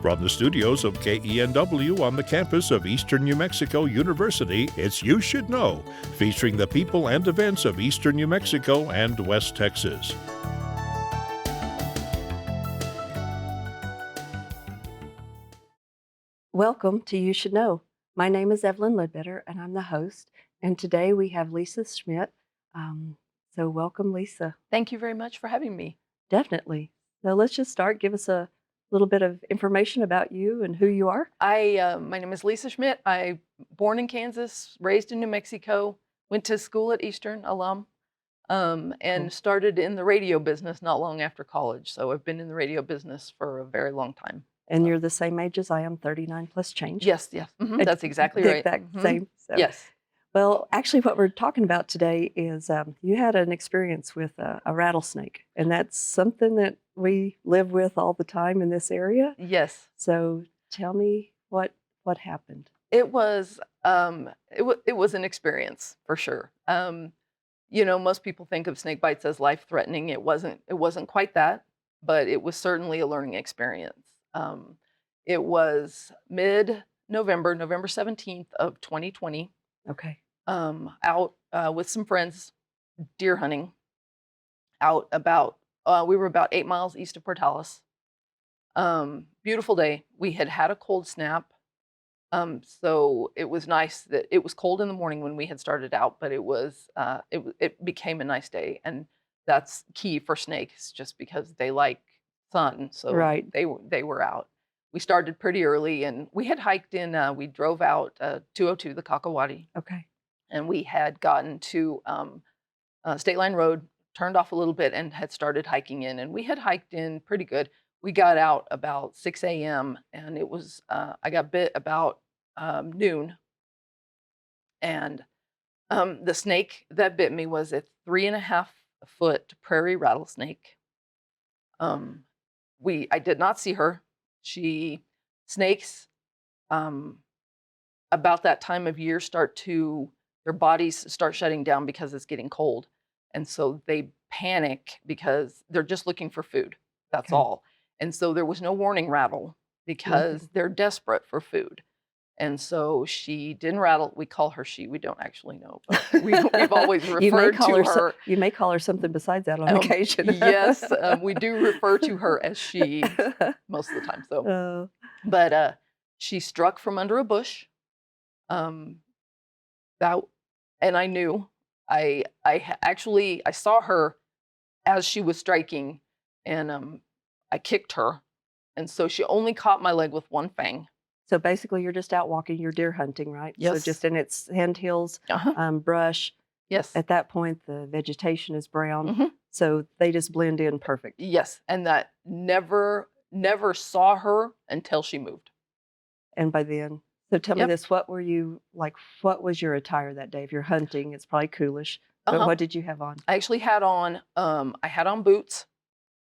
From the studios of KENW on the campus of Eastern New Mexico University, it's You Should Know, featuring the people and events of Eastern New Mexico and West Texas. Welcome to You Should Know. My name is Evelyn Ledbetter, and I'm the host. And today we have Lisa Schmidt. So welcome, Lisa. Thank you very much for having me. Definitely. So let's just start. Give us a little bit of information about you and who you are. My name is Lisa Schmidt. I born in Kansas, raised in New Mexico, went to school at Eastern, alum, and started in the radio business not long after college. So I've been in the radio business for a very long time. And you're the same age as I am, 39 plus change. Yes. That's exactly right. Same. So. Yes. Well, actually, what we're talking about today is you had an experience with a rattlesnake, and that's something that we live with all the time in this area. Yes. So tell me what happened. It was an experience for sure. Most people think of snake bites as life-threatening. It wasn't quite that, but it was certainly a learning experience. It was mid-November, November 17th of 2020. Okay. Out with some friends, deer hunting. We were about 8 miles east of Portales. Beautiful day. We had a cold snap. So it was nice that it was cold in the morning when we had started out, but it became a nice day, and that's key for snakes, just because they like sun. So right. They were out. We started pretty early, and we had hiked in. We drove out 202, the Kakawati. Okay. And we had gotten to State Line Road, turned off a little bit, and had started hiking in. And we had hiked in pretty good. We got out about 6 a.m. and it was I got bit about noon. And the snake that bit me was a 3.5-foot prairie rattlesnake. I did not see her. Snakes about that time of year their bodies start shutting down because it's getting cold. And so they panic because they're just looking for food. That's all. And so there was no warning rattle because they're desperate for food. And so she didn't rattle. We call her she. We don't actually know, but we've always referred to her. You may call her something besides that on occasion. Yes, we do refer to her as she most of the time. So, but she struck from under a bush. And I knew. I saw her as she was striking, and I kicked her, and so she only caught my leg with one fang. So basically, you're just out walking, you're deer hunting, right? Yes. So just in its handhills, brush. Yes. At that point, the vegetation is brown, so they just blend in perfect. Yes, and that never saw her until she moved. And by then, so tell me this: what were you like? What was your attire that day? If you're hunting, it's probably coolish. But what did you have on? I actually had on. I had on boots.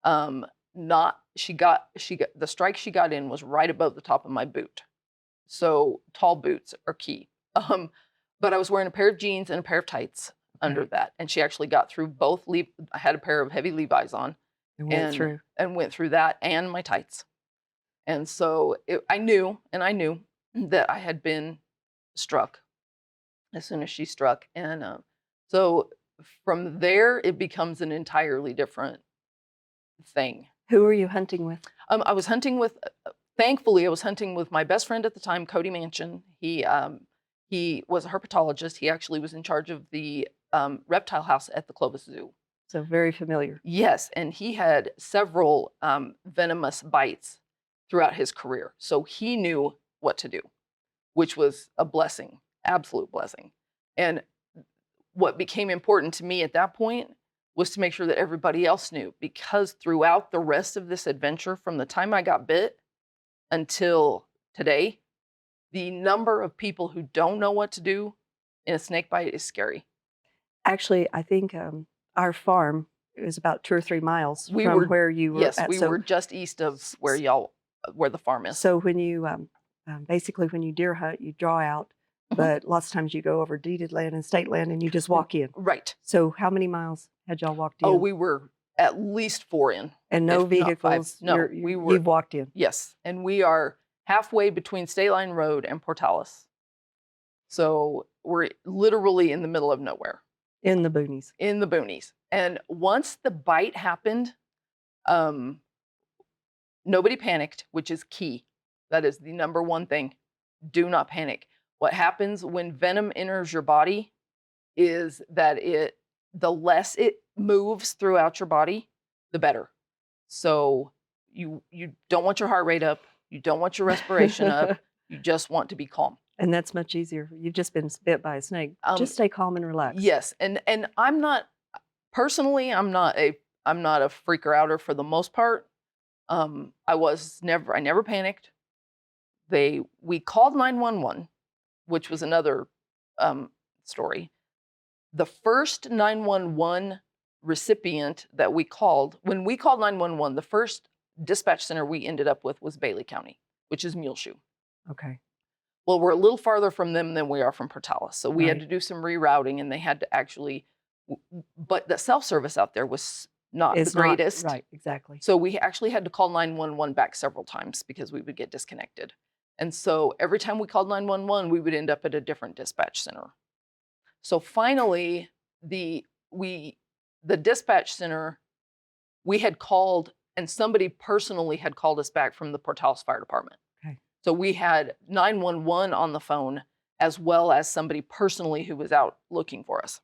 The strike she got in was right above the top of my boot. So tall boots are key. But I was wearing a pair of jeans and a pair of tights under that. And she actually got through both. I had a pair of heavy Levi's on. And went through that and my tights. And so I knew that I had been struck as soon as she struck. And so from there, it becomes an entirely different thing. Who were you hunting with? Thankfully, I was hunting with my best friend at the time, Cody Manchin. He was a herpetologist. He actually was in charge of the reptile house at the Clovis Zoo. So very familiar. Yes, and he had several venomous bites throughout his career. So he knew what to do, which was a blessing, absolute blessing. And what became important to me at that point was to make sure that everybody else knew, because throughout the rest of this adventure, from the time I got bit until today, the number of people who don't know what to do in a snake bite is scary. Actually, I think our farm is about 2 or 3 miles from where you were. Yes, we were just east of where the farm is. So when you basically when you deer hunt, you draw out, but lots of times you go over deeded land and state land and you just walk in. Right. So how many miles had y'all walked in? Oh, we were at least 4 in. And no if not 5. vehicles. No, You've walked in yes, and we are halfway between State Line Road and Portales. So we're literally in the middle of nowhere, in the boonies. in the boonies. And once the bite happened, um, nobody panicked, which is key. That is the number one thing. Do not panic. What happens when venom enters your body is that the less it moves throughout your body, the better. So you don't want your heart rate up. You don't want your respiration up. You just want to be calm. And that's much easier. You've just been bit by a snake. Just stay calm and relaxed. Yes, and I'm not personally. I'm not a freaker outer for the most part. I never panicked. We called 911, which was another story. The first 911 recipient that we called, when we called 911, the first dispatch center we ended up with was Bailey County, which is Muleshoe. Okay. Well, we're a little farther from them than we are from Portales. So we had Right. to do some rerouting, and they had to actually, but the self-service out there was not It's the greatest. Not, right, exactly. So we actually had to call 911 back several times because we would get disconnected. And so every time we called 911, we would end up at a different dispatch center. So finally, the dispatch center, we had called, and somebody personally had called us back from the Portales Fire Department. Okay. So we had 911 on the phone, as well as somebody personally who was out looking for us.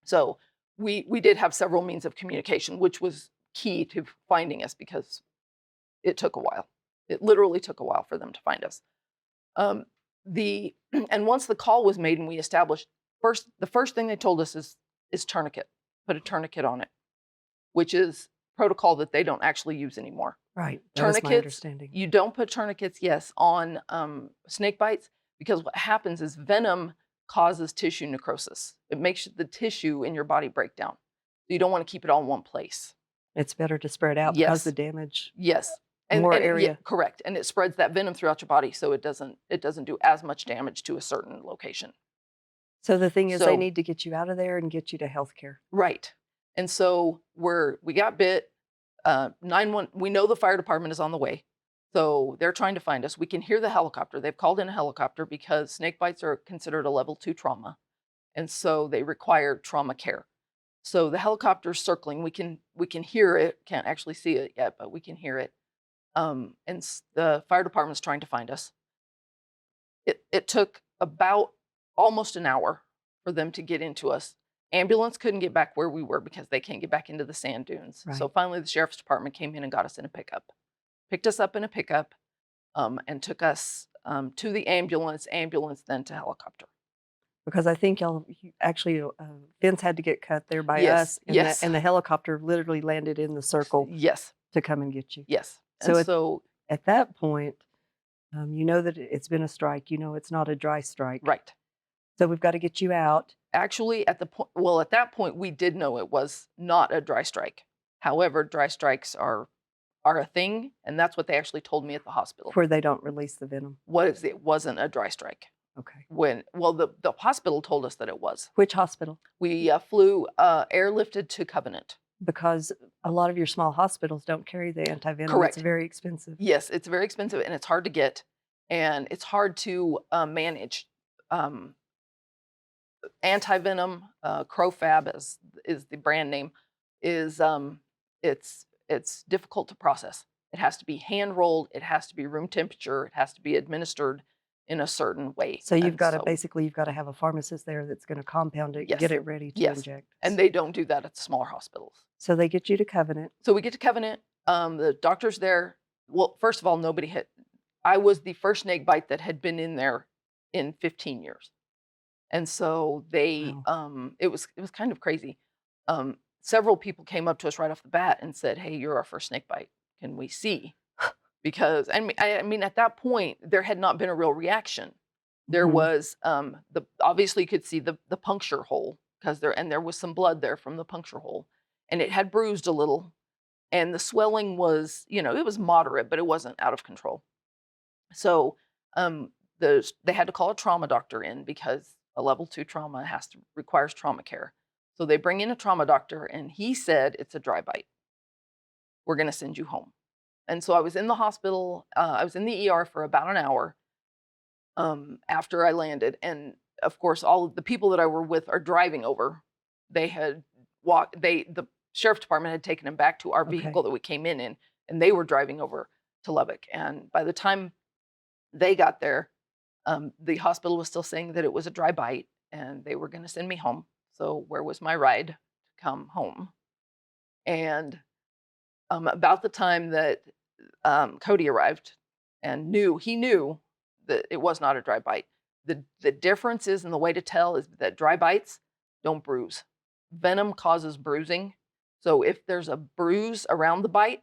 So we did have several means of communication, which was key to finding us because it took a while. It literally took a while for them to find us. And once the call was made and we established, the first thing they told us is tourniquet. Put a tourniquet on it, which is protocol that they don't actually use anymore. Right. That is my Tourniquets, understanding. you don't put tourniquets, yes, on snake bites, because what happens is venom causes tissue necrosis. It makes the tissue in your body break down. So you don't want to keep it all in one place. It's better to spread out Yes. because the damage. Yes. More yeah, area. correct. And it spreads that venom throughout your body, so it doesn't do as much damage to a certain location. So the thing is, So- they need to get you out of there and get you to healthcare. Right. And so we got bit. 911, we know the fire department is on the way. So they're trying to find us. We can hear the helicopter. They've called in a helicopter because snake bites are considered a level 2 trauma. And so they require trauma care. So the helicopter's circling. We can hear it. Can't actually see it yet, but we can hear it. The fire department's trying to find us. It took about almost an hour for them to get into us. Ambulance couldn't get back where we were because they can't get back into the sand dunes. Right. So finally the sheriff's department came in and got us in a pickup. Picked us up in a pickup and took us to the ambulance then to helicopter. Because I think actually Vince had to get cut there by Yes, us. And, yes. and the helicopter literally landed in the circle Yes, to come and get you. yes. So And so At that point, you know that it's been a strike. You know it's not a dry strike. right. So we've got to get you out. Actually, at that point, we did know it was not a dry strike. However, dry strikes are a thing, and that's what they actually told me at the hospital. Where they don't release the venom. It wasn't a dry strike. Okay. The hospital told us that it was. Which hospital? We flew airlifted to Covenant. Because a lot of your small hospitals don't carry the antivenom. Correct. It's very expensive. Yes, it's very expensive and it's hard to get, and it's hard to manage. Antivenom, Crofab is the brand name, is it's difficult to process. It has to be hand rolled. It has to be room temperature. It has to be administered in a certain way. So you've got to have a pharmacist there that's going to compound it, Yes. get it ready to Yes. inject. And they don't do that at the smaller hospitals. So they get you to Covenant. So we get to Covenant. The doctor's there. Well, first of all, I was the first snake bite that had been in there in 15 years. And so they, it was kind of crazy. Several people came up to us right off the bat and said, "Hey, you're our first snake bite. Can we see?" Because I mean, at that point, there had not been a real reaction. There Mhm. was obviously you could see the puncture hole because there was some blood there from the puncture hole, and it had bruised a little, and the swelling was, it was moderate, but it wasn't out of control. So they had to call a trauma doctor in because a level 2 trauma requires trauma care. So they bring in a trauma doctor, and he said, it's a dry bite. We're going to send you home. And so I was in the hospital. I was in the ER for about an hour after I landed. And of course, all of the people that I were with are driving over. They had the sheriff's department had taken him back to our vehicle that we came in, and they were driving over to Lubbock. And by the time they got there, the hospital was still saying that it was a dry bite and they were going to send me home. So where was my ride to come home? And about the time that Cody arrived and he knew that it was not a dry bite. The difference is, and the way to tell is that dry bites don't bruise. Venom causes bruising. So if there's a bruise around the bite,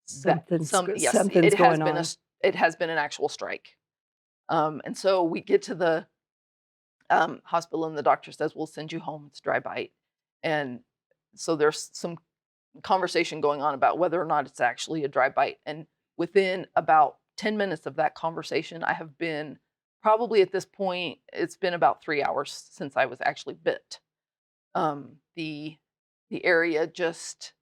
Something's it has going been on. it has been an actual strike. And so we get to the hospital, and the doctor says, we'll send you home. It's a dry bite. And so there's some conversation going on about whether or not it's actually a dry bite. And within about 10 minutes of that conversation, I have been probably at this point, it's been about 3 hours since I was actually bit. The area just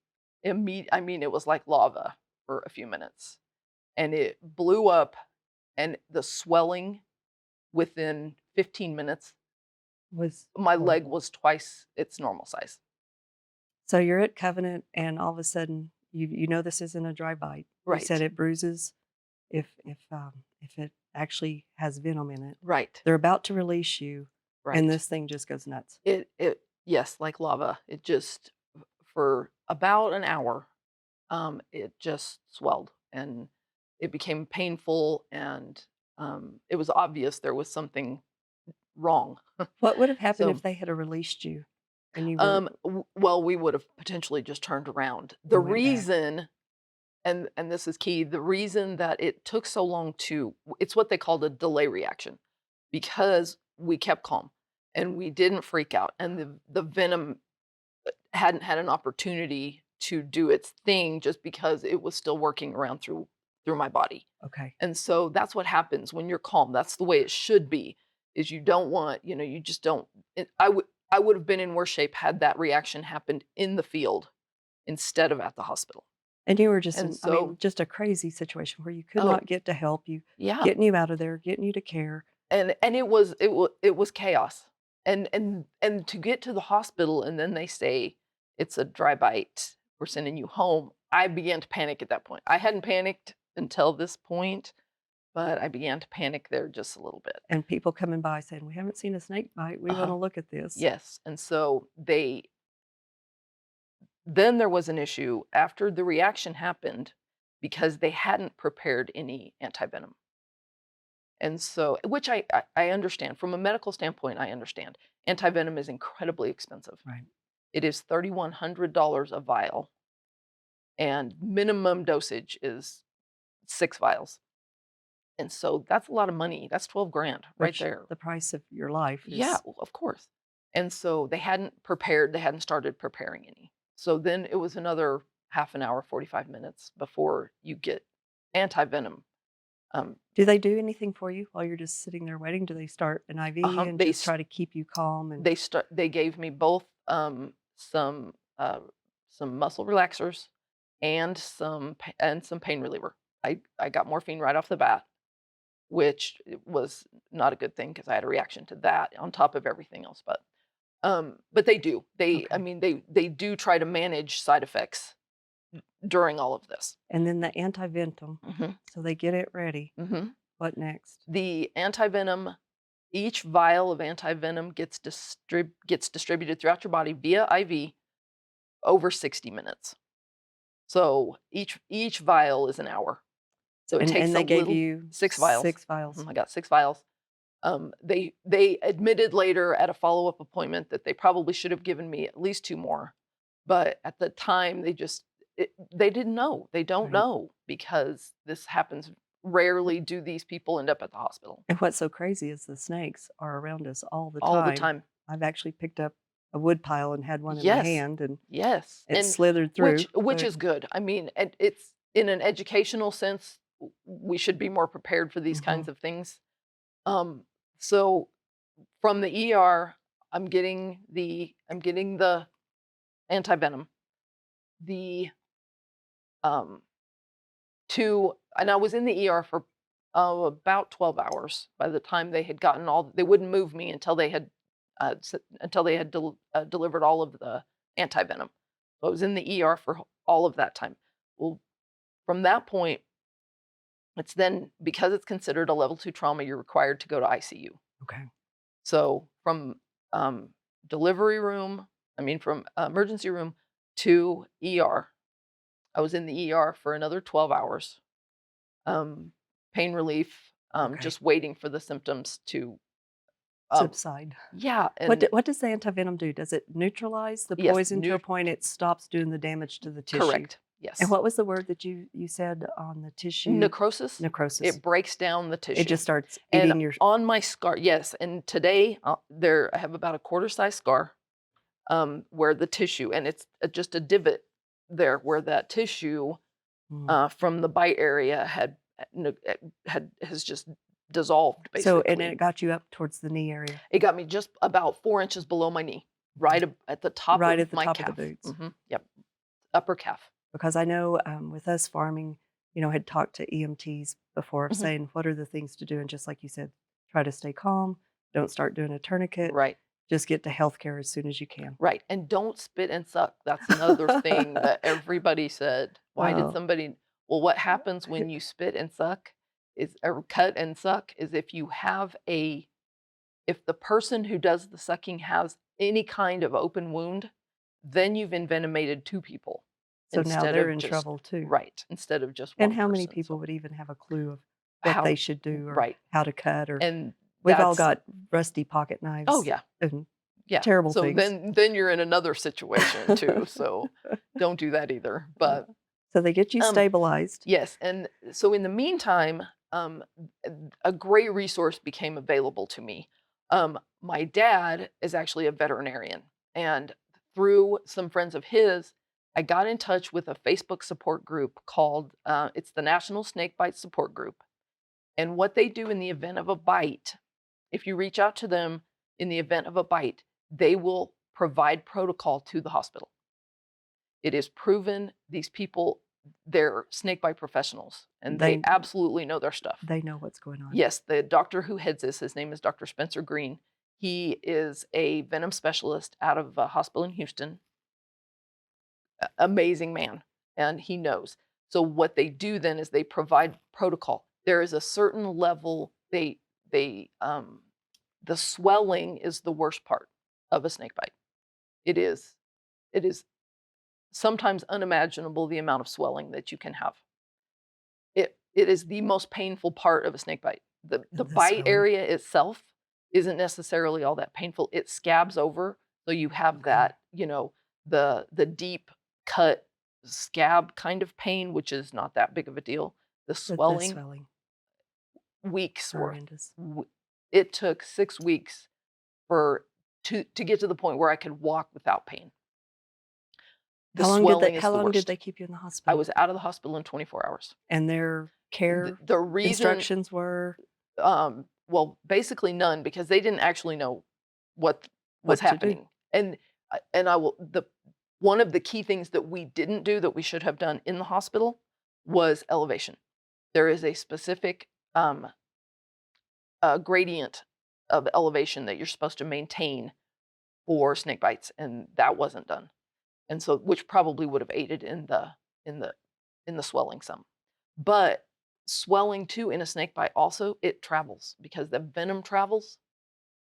I mean, it was like lava for a few minutes, and it blew up, and the swelling within 15 minutes, my leg was twice its normal size. So you're at Covenant, and all of a sudden, you know this isn't a dry bite. Right. You said it bruises if it actually has venom in it. Right. They're about to release you, Right. and this thing just goes nuts. Yes, like lava. It just, for about an hour, it just swelled, and it became painful, and it was obvious there was something wrong. What would have happened So, if they had released you and you were well, we would have potentially just turned around. The and went back? reason, and this is key, the reason that it took so long it's what they called a delay reaction, because we kept calm and we didn't freak out, and the venom hadn't had an opportunity to do its thing just because it was still working around through my body. Okay. And so that's what happens when you're calm. That's the way it should be. Is you don't want, you just don't. I would have been in worse shape had that reaction happened in the field instead of at the hospital. And you were just And I mean, so, just a crazy situation where you could oh not get to help you, yeah, getting you out of there, getting you to care. and it was chaos. And to get to the hospital, and then they say it's a dry bite, we're sending you home. I began to panic at that point. I hadn't panicked until this point, but I began to panic there just a little bit. And people coming by saying, "We haven't seen a snake bite. We want to look at this." Yes. And so then there was an issue after the reaction happened, because they hadn't prepared any antivenom. And so, which I understand from a medical standpoint, I understand. Antivenom is incredibly expensive. Right. It is $3,100 a vial, and minimum dosage is 6 vials. And so that's a lot of money. That's 12 grand right Which there. the price of your life Yeah, is of course. And so they hadn't started preparing any. So then it was another half an hour, 45 minutes before you get antivenom. Do they do anything for you while you're just sitting there waiting? Do they start an IV and They just try to keep you calm? And they gave me both some muscle relaxers and some pain reliever. I got morphine right off the bat, which was not a good thing because I had a reaction to that on top of everything else. But they do. I okay. mean, they do try to manage side effects during all of this. And then the antivenom. hmm So they get it ready. hmm What next? The antivenom, each vial of antivenom gets distributed throughout your body via IV over 60 minutes. So each vial is an hour. So it takes And they a gave little you 6 vials. 6 vials. I got 6 vials. They admitted later at a follow-up appointment that they probably should have given me at least 2 more, but at the time they didn't know. They don't Right. know, because this happens rarely. Do these people end up at the hospital And what's so crazy is the snakes are around us all the all the time. time? I've actually picked up a wood pile and had one in my Yes, hand, and yes, it and slithered through. which But is good. I mean, it's in an educational sense, we should be more prepared for these mhm. kinds of things. So from the ER, I'm getting the antivenom. The and I was in the ER for about 12 hours. By the time they had gotten they wouldn't move me until they had delivered all of the antivenom. So I was in the ER for all of that time. Well, from that point, it's then, because it's considered a level 2 trauma, you're required to go to ICU. Okay. So from delivery room, from emergency room to ER, I was in the ER for another 12 hours. Pain relief, Okay. just waiting for the symptoms to um, Subside. yeah, What does the antivenom do? Does it neutralize the yes, poison to a point it stops doing the damage to the tissue? correct. Yes. And what was the word that you said on the tissue? Necrosis. Necrosis. It breaks down the tissue. It just starts and eating your. on my scar, yes. And today, I have about a quarter size scar, where the tissue, and it's just a divot there where that tissue from the bite area has just dissolved, So, basically. and it got you up towards the knee area. It got me just about 4 inches below my knee, right at the top Right of at the my top calf. of the boots. Yep, upper calf. Because I know with us farming, had talked to EMTs before of Mhm. saying, what are the things to do? And just like you said, try to stay calm. Don't start doing a tourniquet. Right, Just get to healthcare as soon as you can. right. And don't spit and suck. That's another thing that everybody said. Why did Oh. somebody? Well, what happens when you spit and suck or cut and suck is if the person who does the sucking has any kind of open wound, then you've envenomated 2 people. So now instead they're of in just trouble too. right, instead of just one And how many person. people So would even have a clue of what how they should do or right. how to cut? Or And we've all that's got rusty pocket knives. oh yeah, And yeah. terrible So things. then you're in another situation too. So don't do that either. But So they get you stabilized. yes, and so in the meantime, a great resource became available to me. My dad is actually a veterinarian, and through some friends of his, I got in touch with a Facebook support group called it's the National Snake Bite Support Group. And what they do in the event of a bite, if you reach out to them in the event of a bite, they will provide protocol to the hospital. It is proven these people, they're snakebite professionals, and they They absolutely know their stuff. they know what's going on. Yes, the doctor who heads this, his name is Dr. Spencer Green. He is a venom specialist out of a hospital in Houston. Amazing man, and he knows. So what they do then is they provide protocol. There is a certain level. The swelling is the worst part of a snake bite. It is sometimes unimaginable the amount of swelling that you can have. It is the most painful part of a snake bite. The The bite swelling. area itself isn't necessarily all that painful. It scabs over, so you have Okay. that, the deep cut scab kind of pain, which is not that big of a deal. The The swelling, swelling. weeks worth. Horrendous. It took 6 weeks to get to the point where I could walk without pain. The How long swelling is how the long did worst. they keep you in the I hospital? was out of the hospital in 24 hours. And their care The reason, instructions were well, basically none, because they didn't actually know what was what to do. happening. And I will one of the key things that we didn't do that we should have done in the hospital was elevation. There is a specific gradient of elevation that you're supposed to maintain for snake bites, and that wasn't done. And so, which probably would have aided in the swelling some. But swelling too in a snake bite also, it travels because the venom travels.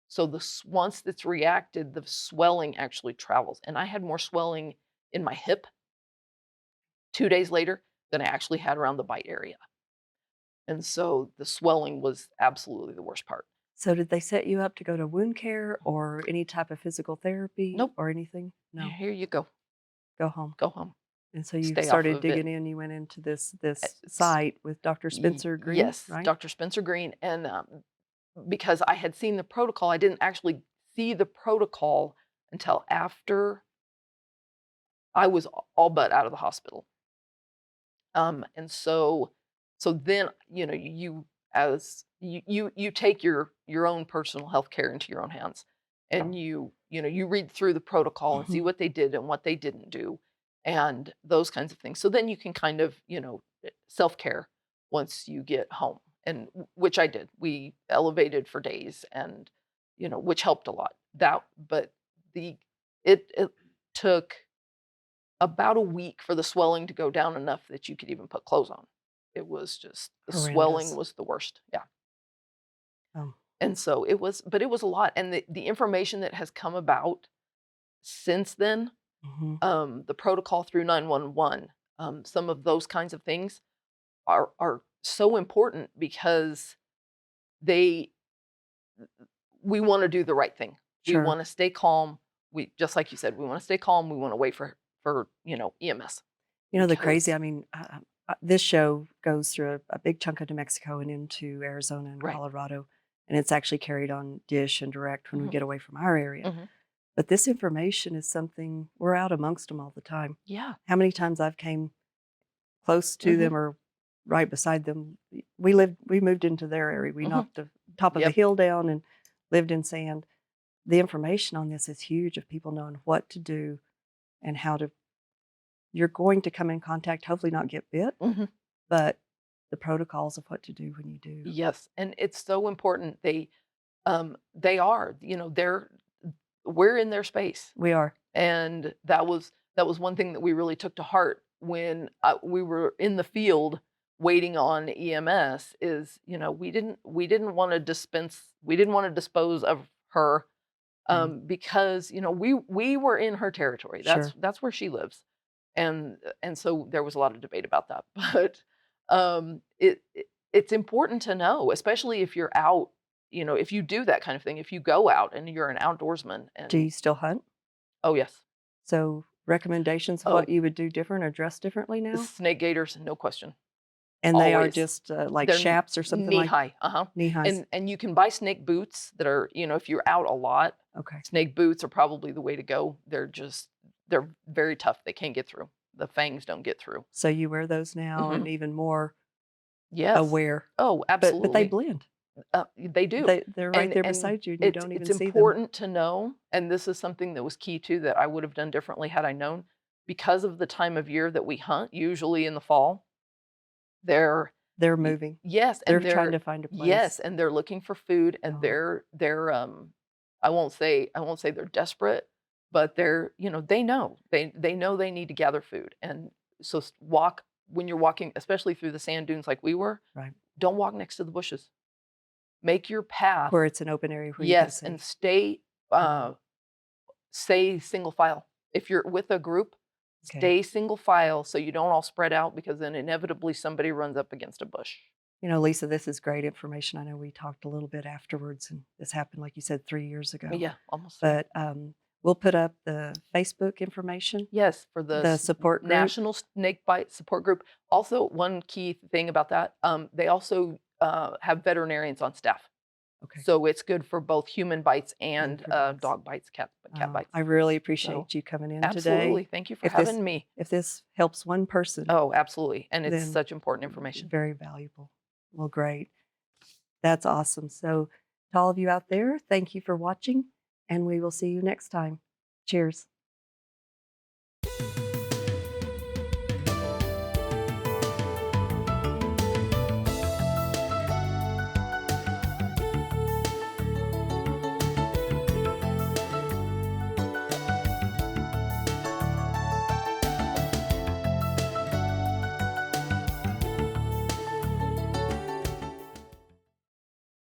So once it's reacted, the swelling actually travels. And I had more swelling in my hip 2 days later than I actually had around the bite area. And so the swelling was absolutely the worst part. So did they set you up to go to wound care or any type of physical therapy Nope. or anything? No. Here you go. Go home. Go home. And so you Stay off started of it. digging in. You went into this It's- site with Dr. Spencer Green, Yes, right? Dr. Spencer Green. And because I had seen the protocol, I didn't actually see the protocol until after I was all but out of the hospital. And so then, you take your own personal health care into your own hands, and you you read through the protocol and see Mhm. what they did and what they didn't do and those kinds of things. So then you can kind of, self-care once you get home. And which I did. We elevated for days and, which helped a lot. But the it took about a week for the swelling to go down enough that you could even put clothes on. It was just the swelling Horrendous. was the worst. Yeah. Um, And so it was a lot. And the information that has come about since then, mhm. the protocol through 911, some of those kinds of things are so important because they we want to do the right thing. We Sure. want to stay calm. We just like you said, we want to stay calm. We want to wait for EMS The crazy, because I mean, this show goes through a big chunk of New Mexico and into Arizona and right. Colorado, and it's actually carried on Dish and Direct when we Hmm. get away from our area. Hmm. But this information is something we're out amongst them all the time. Yeah. How many times I've came close to Hmm. them or right beside them. We moved into their area. We Hmm. knocked the top of the Yep. hill down and lived in sand. The information on this is huge of people knowing what to do and how to you're going to come in contact, hopefully not get bit, Hmm. but the protocols of what to do when you do. Yes, and it's so important. They are, we're in their space. We are. And that was one thing that we really took to heart when we were in the field waiting on EMS is, we didn't want to dispose of her Right. because, we were in her territory. Sure. That's where she lives. And so there was a lot of debate about that. But it's important to know, especially if you're out, if you do that kind of thing, if you go out and you're an outdoorsman Do and you still hunt? oh yes. So recommendations of what Oh, you would do different or dress differently now? snake gators, no question. And they are Always. just like They're shaps or something knee like high. Uh-huh. knee highs. And you can buy snake boots that are, if you're out a lot, Okay. snake boots are probably the way to go. They're very tough. They can't get through. The fangs don't get through. So you wear those now Hmm. and even more Yes. aware, Oh, but they absolutely. blend. They do. They're right there And beside you and you it's don't even it's see them. important to know, and this is something that was key too that I would have done differently had I known, because of the time of year that we hunt, usually in the fall, they're They're moving. yes, They're and trying to find a yes, place. and they're looking for food, and Oh, I won't say they're desperate, but they know they need to gather food, and so walk when you're walking, especially through the sand dunes like we were. right. Don't walk next to the bushes. Make your path. Where it's an open area where you can Yes, and see. uh, stay single file. If you're with a group, Okay. stay single file so you don't all spread out because then inevitably somebody runs up against a bush. Lisa, this is great information. I know we talked a little bit afterwards, and this happened, like you said, 3 years ago. Yeah, almost 3. But we'll put up the Facebook information, Yes, for the the support group. National Snake Bite Support Group. Also, one key thing about that, they also have veterinarians on staff. Okay. So it's good for both human bites And and for dogs. dog bites, cat bites. I really So appreciate you coming in absolutely. today. Thank you for If this having me. if this helps one person, Oh, absolutely. And it's then such important information. very valuable. Well, great. That's awesome. So, to all of you out there, thank you for watching, and we will see you next time. Cheers.